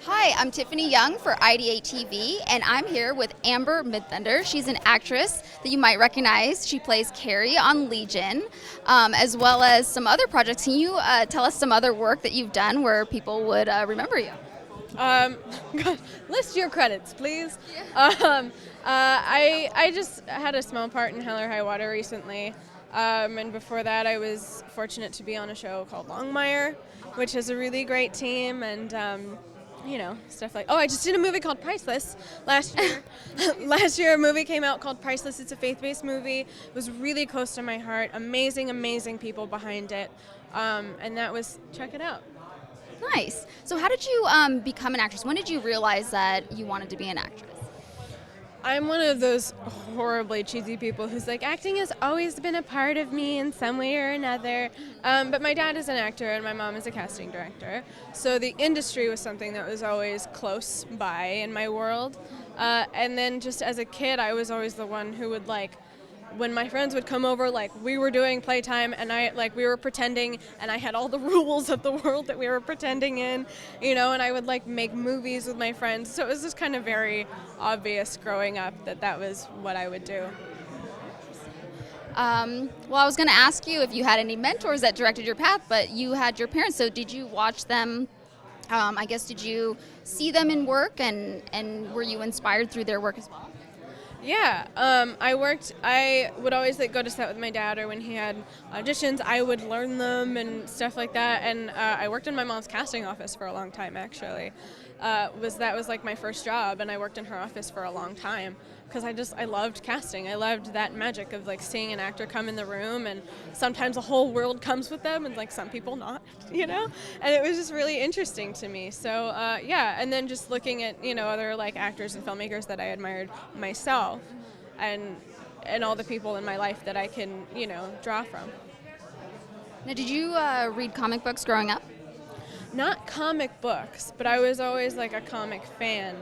Hi, I'm Tiffany Young for IdeateTV, and I'm here with Amber Midthunder. She's an actress that you might recognize. She plays Carrie on Legion, as well as some other projects. Can you tell us some other work that you've done where people would remember you? Um, God, list your credits, please. I just had a small part in Hell or High Water recently, and before that, I was fortunate to be on a show called Longmire, which has a really great team, and stuff like. Oh, I just did a movie called Priceless last year. Last year, a movie came out called Priceless. It's a faith-based movie. It was really close to my heart. Amazing, amazing people behind it, and that was check it out. Nice. So, how did you become an actress? When did you realize that you wanted to be an actress? I'm one of those horribly cheesy people who's like, acting has always been a part of me in some way or another. But my dad is an actor and my mom is a casting director. So the industry was something that was always close by in my world. And then just as a kid, I was always the one who would when my friends would come over, we were doing playtime and we were pretending and I had all the rules of the world that we were pretending in, and I would make movies with my friends. So it was just kind of very obvious growing up that was what I would do. Well, I was going to ask you if you had any mentors that directed your path, but you had your parents. So did you watch them? I guess, did you see them in work and were you inspired through their work as well? Yeah, I would always go to set with my dad, or when he had auditions, I would learn them and stuff like that. And I worked in my mom's casting office for a long time, actually. That was my first job, and I worked in her office for a long time because I loved casting. I loved that magic of seeing an actor come in the room, and sometimes a whole world comes with them, and some people not, And it was just really interesting to me. So yeah, and then just looking at other actors and filmmakers that I admired myself, and all the people in my life that I can draw from. Now, did you read comic books growing up? Not comic books, but I was always a comic fan.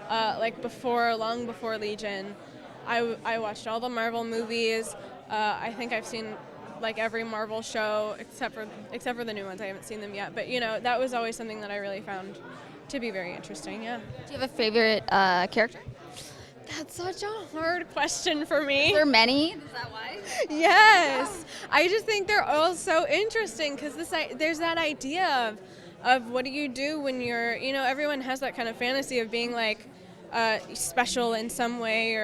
Long before Legion, I watched all the Marvel movies. I think I've seen every Marvel show except for the new ones. I haven't seen them yet, but that was always something that I really found to be very interesting. Yeah. Do you have a favorite character? That's such a hard question for me. Is there many? Is that why? Yes. I just think they're all so interesting because there's that idea of what do you do when you're, everyone has that kind of fantasy of being special in some way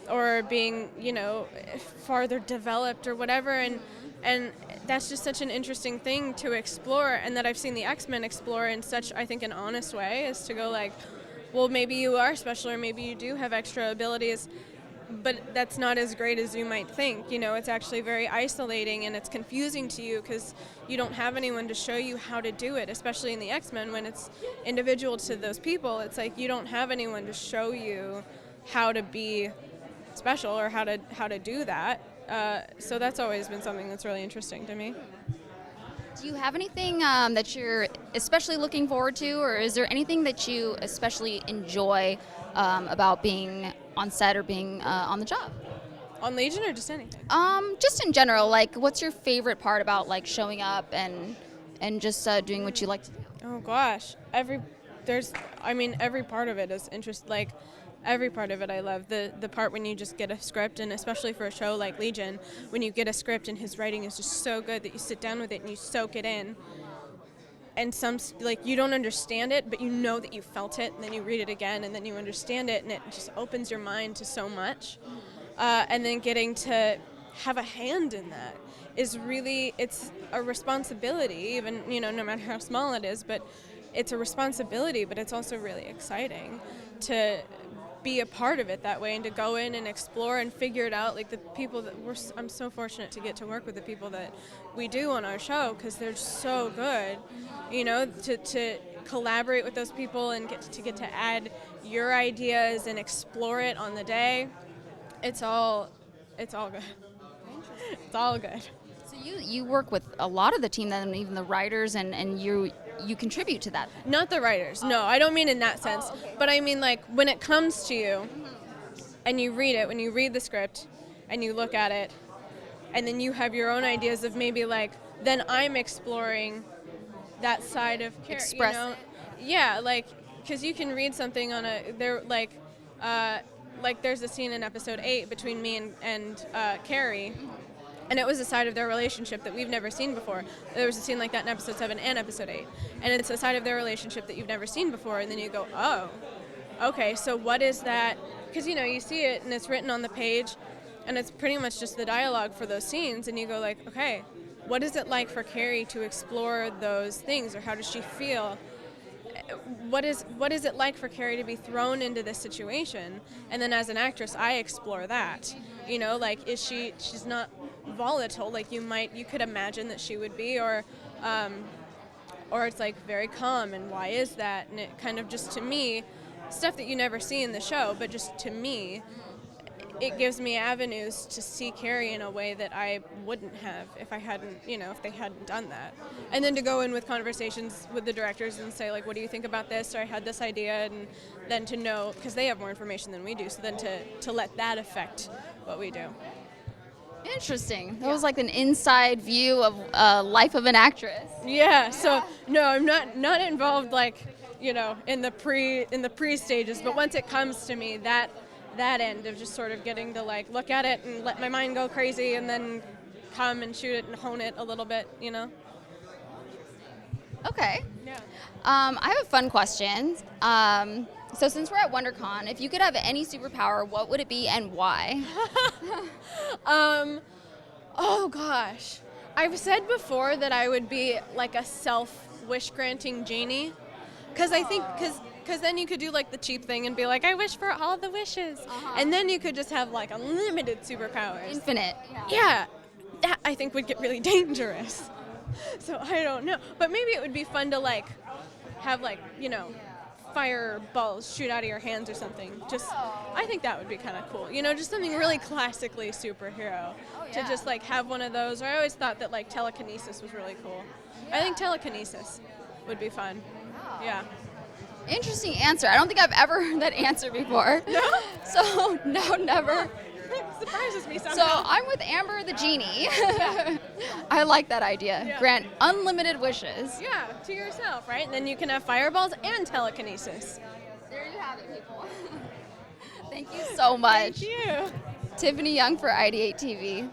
or being, farther developed or whatever. And that's just such an interesting thing to explore, and that I've seen the X-Men explore in such, I think, an honest way, is to go well, maybe you are special or maybe you do have extra abilities, but that's not as great as you might think. It's actually very isolating and it's confusing to you because you don't have anyone to show you how to do it, especially in the X-Men when it's individual to those people. It's you don't have anyone to show you how to be special or how to do that. So that's always been something that's really interesting to me. Do you have anything that you're especially looking forward to, or is there anything that you especially enjoy about being on set or being on the job? On Legion or just anything? Just in general, what's your favorite part about showing up and just doing what you like to do? Oh gosh, every part of it is interesting. Every part of it I love. The part when you just get a script, and especially for a show like Legion, when you get a script and his writing is just so good that you sit down with it and you soak it in. And you don't understand it, but you know that you felt it, and then you read it again, and then you understand it, and it just opens your mind to so much. And then getting to have a hand in that is really, it's a responsibility, even, no matter how small it is, but it's a responsibility, but it's also really exciting to be a part of it that way and to go in and explore and figure it out. The people that I'm so fortunate to get to work with the people that we do on our show because they're so good, to collaborate with those people and get to add your ideas and explore it on the day. It's all good. It's all good. So you work with a lot of the team then, even the writers, and you contribute to that. Not the writers. No, I don't mean in that sense. Oh, okay. But I mean when it comes to you and you read it, when you read the script and you look at it and then you have your own ideas of maybe then I'm exploring that side of character. Express it. Yeah, because you can read something on like there's a scene in episode 8 between me and Carrie, and it was a side of their relationship that we've never seen before. There was a scene like that in episode 7 and episode 8, and it's a side of their relationship that you've never seen before, and then you go, oh, okay, so what is that? Because, you know, you see it, and it's written on the page, and it's pretty much just the dialogue for those scenes, and you go like, okay, what is it like for Carrie to explore those things, or how does she feel? What is it like for Carrie to be thrown into this situation? And then as an actress, I explore that. You know, like, she's not volatile like you could imagine that she would be, or it's like very calm, and why is that? And it kind of just, to me, stuff that you never see in the show, but just to me, it gives me avenues to see Carrie in a way that I wouldn't have if they hadn't done that. And then to go in with conversations with the directors and say, like, what do you think about this? Or I had this idea, and then to know, because they have more information than we do, so then to let that affect what we do. Interesting. That was like an inside view of life of an actress. Yeah. So no, I'm not involved, like, you know, in the pre stages, but once it comes to me, that end of just sort of getting to, like, look at it and let my mind go crazy, and then come and shoot it and hone it a little bit, you know. Okay. Yeah. I have a fun question. So since we're at Wondercon, if you could have any superpower, what would it be and why? Oh gosh. I've said before that I would be like a self-wish granting genie. Because I think, because then you could do like the cheap thing and be like, I wish for all the wishes. And then you could just have like unlimited superpowers. Infinite. Yeah. That I think would get really dangerous. So I don't know. But maybe it would be fun to, like, have, like, you know, fireballs shoot out of your hands or something. I think that would be kind of cool. You know, just something really classically superhero. To just, like, have one of those. Or I always thought that, like, telekinesis was really cool. I think telekinesis would be fun. Wow. Yeah. Interesting answer. I don't think I've ever heard that answer before. No? So, no, never. Surprises me somehow. So I'm with Amber the genie. I like that idea. Yeah. Grant unlimited wishes. Yeah, to yourself, right? And then you can have fireballs and telekinesis. There you have it, people. Thank you so much. Thank you. Tiffany Young for IdeateTV.